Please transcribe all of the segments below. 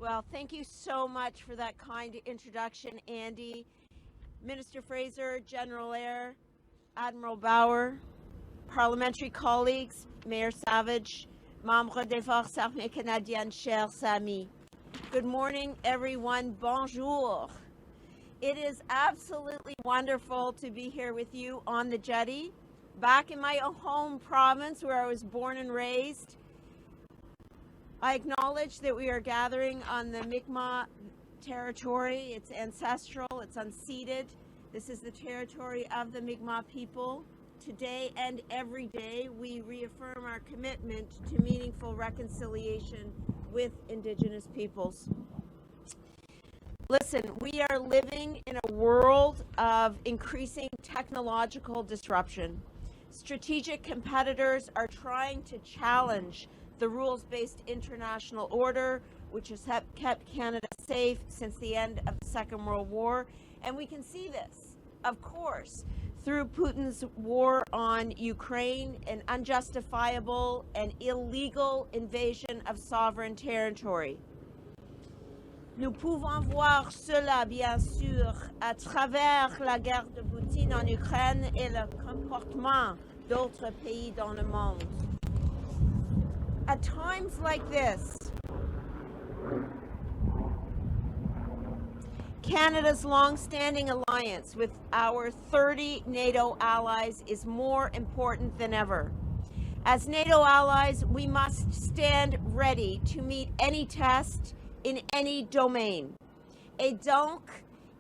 Well, thank you so much for that kind introduction, Andy. Minister Fraser, General Air, Admiral Bauer, parliamentary colleagues, Mayor Savage, membres des Forces armées canadiennes, chers amis. Good morning, everyone. Bonjour. It is absolutely wonderful to be here with you on the jetty, back in my home province where I was born and raised. I acknowledge that we are gathering on the Mi'kmaq territory. It's ancestral, it's unceded. This is the territory of the Mi'kmaq people. Today and every day, we reaffirm our commitment to meaningful reconciliation with Indigenous peoples. Listen, we are living in a world of increasing technological disruption. Strategic competitors are trying to challenge the rules-based international order, which has kept Canada safe since the end of the Second World War. And we can see this, of course, through Putin's war on Ukraine, an unjustifiable and illegal invasion of sovereign territory. Nous pouvons voir cela, bien sûr, à travers la guerre de Poutine en Ukraine et le comportement d'autres pays dans le monde. At times like this, Canada's long-standing alliance with our 30 NATO allies is more important than ever. As NATO allies, we must stand ready to meet any test in any domaine. Et donc,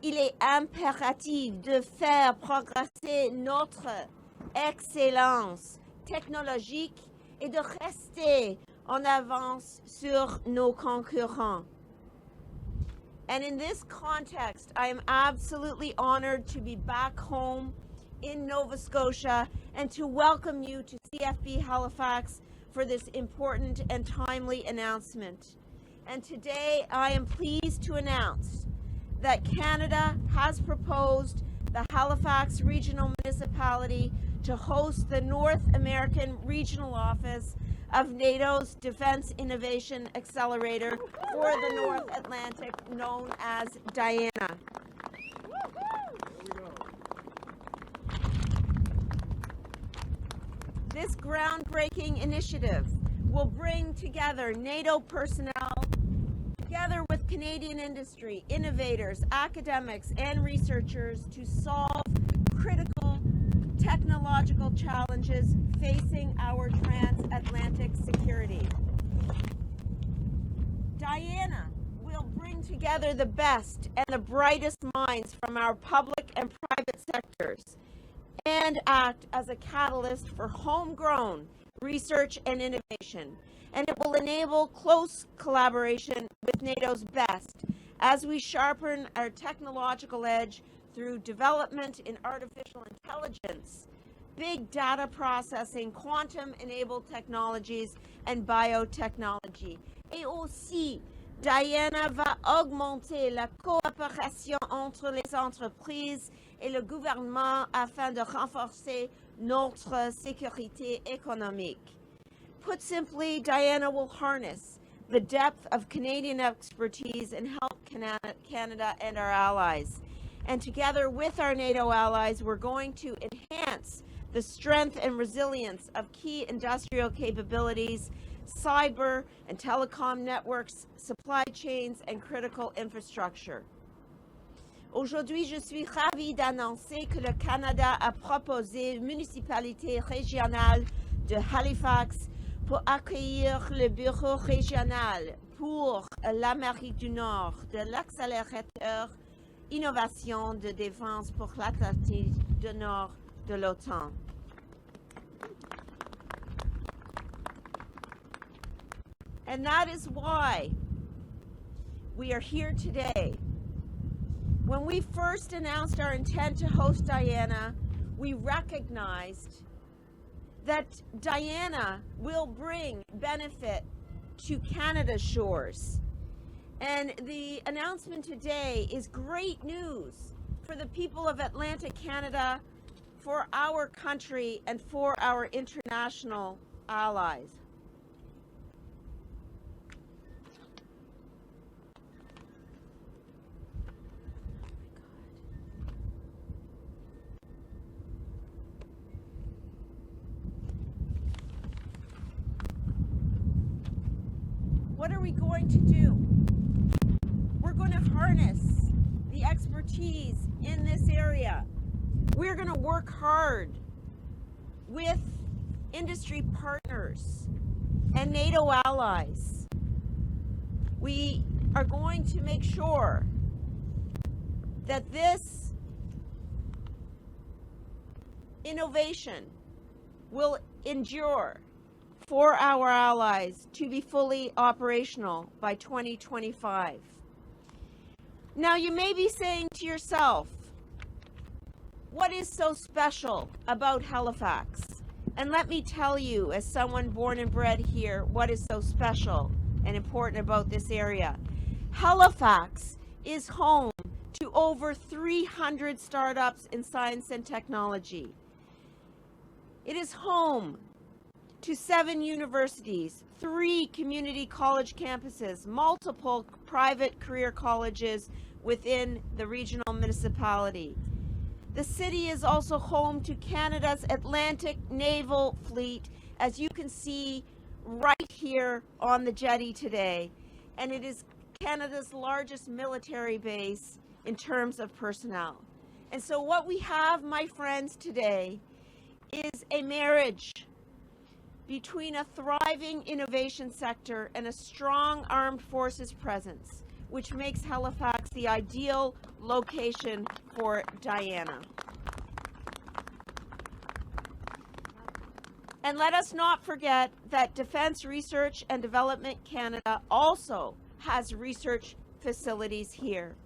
il est impératif de faire progresser notre excellence technologique et de rester en avance sur nos concurrents. And in this context, I am absolutely honored to be back home in Nova Scotia and to welcome you to CFB Halifax for this important and timely announcement. And today I am pleased to announce that Canada has proposed the Halifax Regional Municipality to host the North American Regional Office of NATO's Defense Innovation Accelerator for the North Atlantic, known as Diana. This groundbreaking initiative will bring together NATO personnel, together with Canadian industry, innovators, academics, and researchers to solve critical technological challenges facing our transatlantic security. Diana will bring together the best and the brightest minds from our public and private sectors and act as a catalyst for homegrown research and innovation. And it will enable close collaboration with NATO's best as we sharpen our technological edge through development in artificial intelligence, big data processing, quantum-enabled technologies, and biotechnology. Et aussi, Diana va augmenter la coopération entre les entreprises et le gouvernement afin de renforcer notre sécurité économique. Put simply, Diana will harness the depth of Canadian expertise and help Canada and our allies. And together with our NATO allies, we're going to enhance the strength and resilience of key industrial capabilities, cyber and telecom networks, supply chains, and critical infrastructure. Aujourd'hui, je suis ravie d'annoncer que le Canada a proposé une municipalité régionale de Halifax pour accueillir le bureau régional pour l'Amérique du Nord de l'accélérateur Innovation de défense pour l'Atlantique du Nord de l'OTAN. And that is why we are here today. When we first announced our intent to host Diana, we recognized that Diana will bring benefit to Canada's shores. And the announcement today is great news for the people of Atlantic Canada, for our country, and for our international allies. What are we going to do? We're going to harness the expertise in this area. We're going to work hard with industry partners and NATO allies. We are going to make sure that this innovation will endure for our allies to be fully operational by 2025. Now, you may be saying to yourself, what is so special about Halifax? And let me tell you, as someone born and bred here, what is so special and important about this area. Halifax is home to over 300 startups in science and technology. It is home to 7 universities, 3 community college campuses, multiple private career colleges within the regional municipality. The city is also home to Canada's Atlantic Naval Fleet, as you can see right here on the jetty today, and it is Canada's largest military base in terms of personnel. And so what we have, my friends, today is a marriage between a thriving innovation sector and a strong armed forces presence, which makes Halifax the ideal location for Diana. And let us not forget that Defence Research and Development Canada also has research facilities here.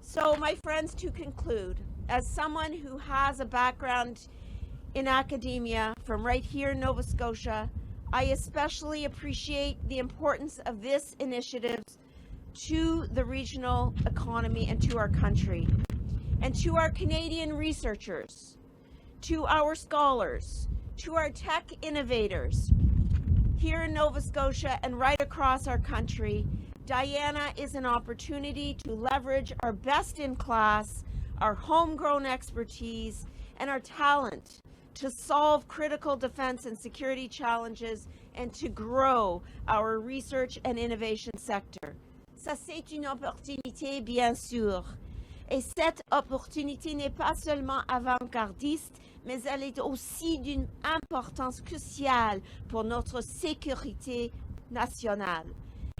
So, my friends, to conclude, as someone who has a background in academia from right here in Nova Scotia, I especially appreciate the importance of this initiative to the regional economy and to our country, and to our Canadian researchers, to our scholars, to our tech innovators here in Nova Scotia and right across our country. Diana is an opportunity to leverage our best-in-class, our homegrown expertise, and our talent to solve critical defense and security challenges and to grow our research and innovation sector. Ça, c'est une opportunité, bien sûr. Et cette opportunité n'est pas seulement avant-gardiste, mais elle est aussi d'une importance cruciale pour notre sécurité nationale.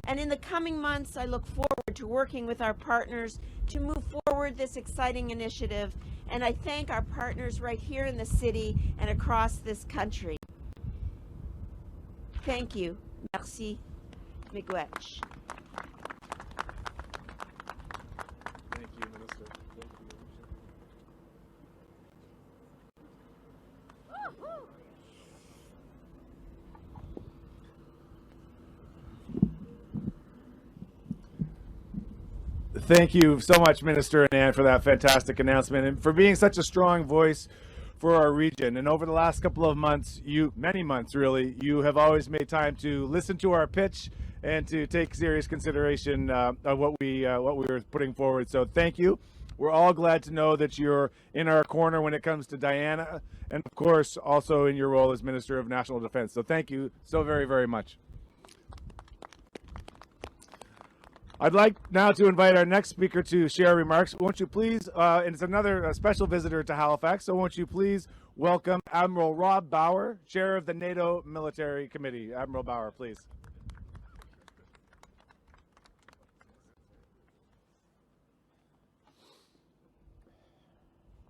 And in the coming months, I look forward to working with our partners to move forward this exciting initiative. And I thank our partners right here in the city and across this country. Thank you. Merci. Miigwech. Thank you, Minister. Thank you so much, Minister Anand, for that fantastic announcement and for being such a strong voice for our region. And over the last couple of months, many months really, you have always made time to listen to our pitch and to take serious consideration of what we were putting forward. So thank you. We're all glad to know that you're in our corner when it comes to Diana, and of course also in your role as Minister of National Defense. So thank you so very, very much. I'd like now to invite our next speaker to share remarks. Won't you please, and it's another special visitor to Halifax, so won't you please welcome Admiral Rob Bauer, Chair of the NATO Military Committee. Admiral Bauer, please.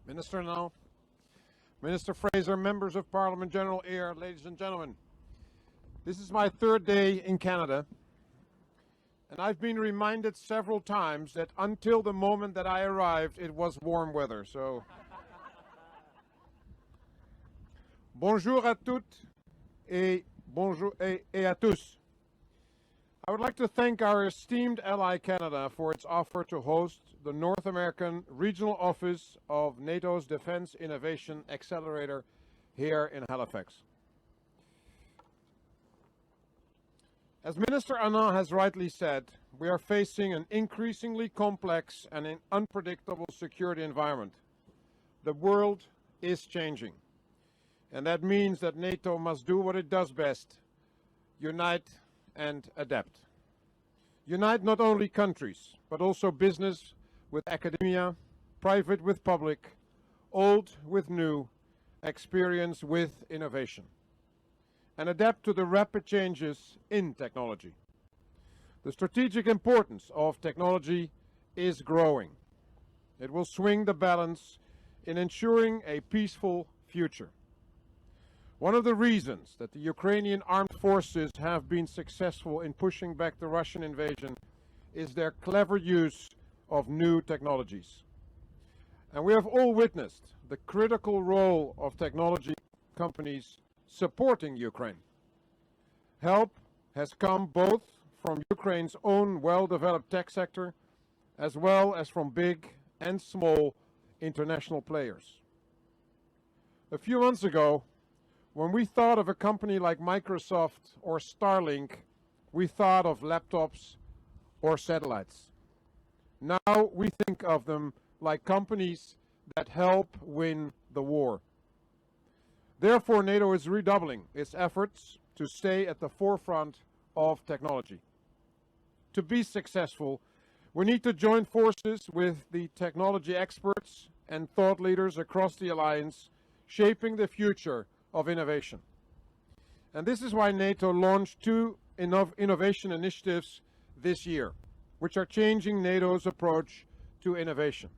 Minister now, Minister Fraser, members of Parliament, General Eyre, ladies and gentlemen. This is my 3rd day in Canada, and I've been reminded several times that until the moment that I arrived, it was warm weather. So, bonjour à toutes et bonjour et à tous. I would like to thank our esteemed ally Canada for its offer to host the North American Regional Office of NATO's Defense Innovation Accelerator here in Halifax. As Minister Anand has rightly said, we are facing an increasingly complex and an unpredictable security environment. The world is changing, and that means that NATO must do what it does best: unite and adapt. Unite not only countries, but also business with academia, private with public, old with new, experience with innovation, and adapt to the rapid changes in technology. The strategic importance of technology is growing. It will swing the balance in ensuring a peaceful future. One of the reasons that the Ukrainian armed forces have been successful in pushing back the Russian invasion is their clever use of new technologies. And we have all witnessed the critical role of technology companies supporting Ukraine. Help has come both from Ukraine's own well-developed tech sector, as well as from big and small international players. A few months ago, when we thought of a company like Microsoft or Starlink, we thought of laptops or satellites. Now we think of them like companies that help win the war. Therefore, NATO is redoubling its efforts to stay at the forefront of technology. To be successful, we need to join forces with the technology experts and thought leaders across the alliance, shaping the future of innovation. And this is why NATO launched two innovation initiatives this year, which are changing NATO's approach to innovation.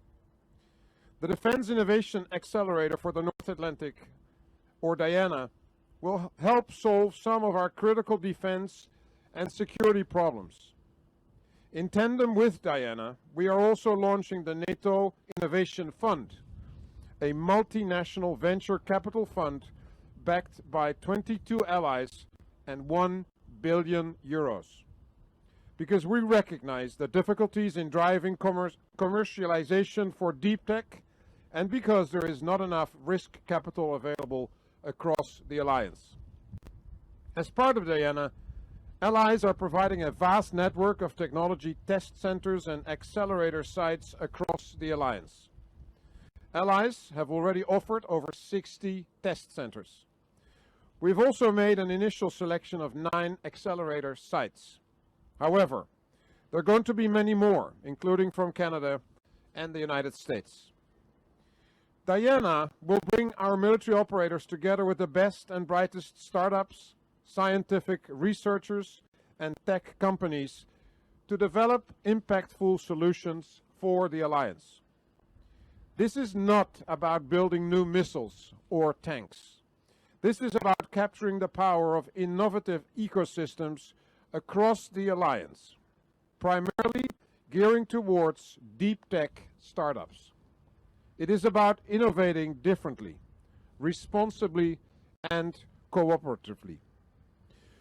The Defense Innovation Accelerator for the North Atlantic, or DIANA, will help solve some of our critical defense and security problems. In tandem with DIANA, we are also launching the NATO Innovation Fund, a multinational venture capital fund backed by 22 allies and 1 billion euros. Because we recognize the difficulties in driving commercialization for deep tech, and because there is not enough risk capital available across the alliance. As part of DIANA, allies are providing a vast network of technology test centers and accelerator sites across the alliance. Allies have already offered over 60 test centers. We've also made an initial selection of 9 accelerator sites. However, there are going to be many more, including from Canada and the United States. DIANA will bring our military operators together with the best and brightest startups, scientific researchers, and tech companies to develop impactful solutions for the alliance. This is not about building new missiles or tanks. This is about capturing the power of innovative ecosystems across the alliance, primarily gearing towards deep tech startups. It is about innovating differently, responsibly, and cooperatively.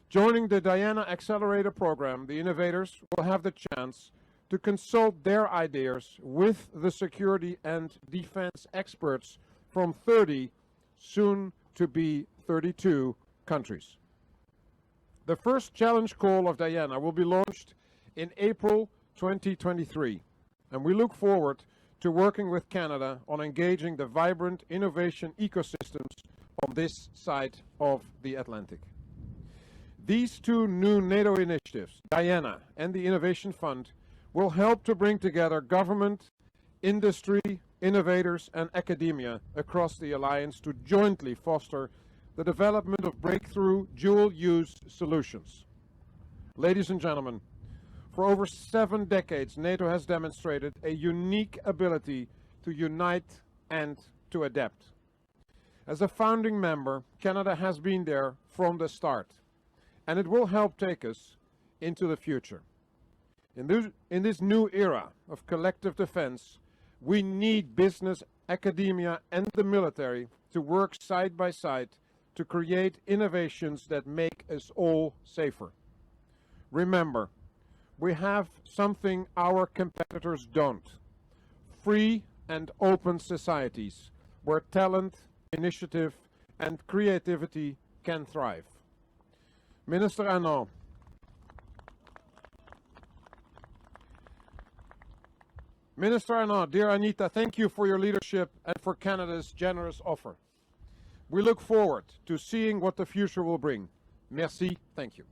Joining the DIANA Accelerator program, the innovators will have the chance to consult their ideas with the security and defense experts from 30, soon to be 32 countries. The first challenge call of DIANA will be launched in April 2023, and we look forward to working with Canada on engaging the vibrant innovation ecosystems on this side of the Atlantic. These two new NATO initiatives, DIANA and the Innovation Fund, will help to bring together government, industry, innovators, and academia across the alliance to jointly foster the development of breakthrough dual-use solutions. Ladies and gentlemen, for over 7 decades, NATO has demonstrated a unique ability to unite and to adapt. As a founding member, Canada has been there from the start, and it will help take us into the future. In this new era of collective defense, we need business, academia, and the military to work side by side to create innovations that make us all safer. Remember, we have something our competitors don't: free and open societies where talent, initiative, and creativity can thrive. Minister Anand, dear Anita, thank you for your leadership and for Canada's generous offer. We look forward to seeing what the future will bring. Merci, thank you.